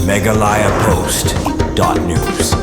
MeghalayaPost.news.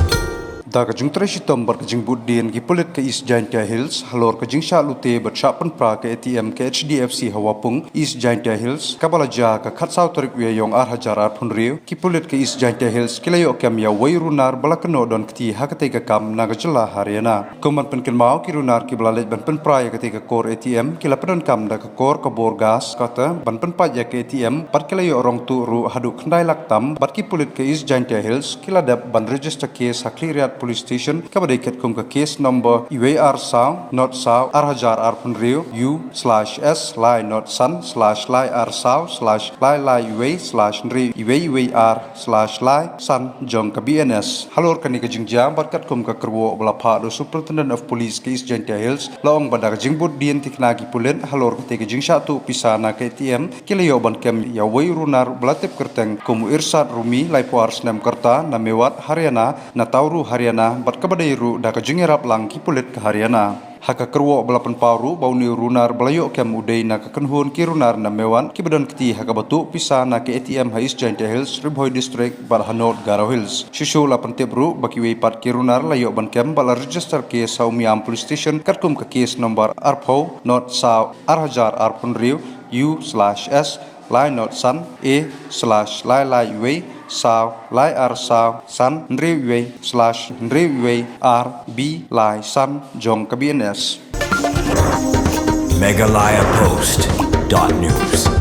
Da kajing tresitom bar kajing budin ki Pulit ke East Giant Hills halor kajing shalute bar shapan pra ke ATM ke HDFC Wangpung East Giant Hills kabalaja ka khatsau tarik we yong ar hajarar punriu ki Pulit ke East Giant Hills kilayo kem ya wei runar balakno don kti hakate ka kam nagajla Haryana kuman pen mau ki runar ki balalet ban pen pra ya kate ka kor ATM kila pedon kam da ka kor ka bor gas kata ban pen pa ya ke ATM bat kilayo rong tu ru hadu khandai laktam bat ki Pulit ke East Giant Hills kila dap ban register case haklirat Police Station kabadai ket kum ka case number Uwei saw not saw arhajar punriu U/S lie not sun/lie saw/lie Uwei Uwei /lie sun jong ka BNS halor kani ka jingjam barkat kum ka kerwo bala pha do Superintendent of Police ke East Giant Hills laong badar jingbut dien tikna ki pulen halor ka te jingsa tu pisa na ke ATM kilayo ban kem ya wei runar belatip kerteng kum Irsad Rumi lai puar snem kerta na mewat Haryana na tauru Haryana bat kabadai ru da ka jingerap lang ki Pulit ke Haryana haka kerwo belapan paru bauni runar belayo kem udai na ka kenhun ki runar na mewan ki badan kti haka batu pisa na ke ATM East Giant Hills Ribhoi District Barhanot Garo Hills shishu lapan tebru baki wei pat ki runar layo ban kem bala register ke Saumiam Police Station katkum ka case number arpho not saw arhajar punriu U/S lie not sun A/lie Uwei saw lie saw sun Uwei B lie sun jong ka BNS MeghalayaPost.news.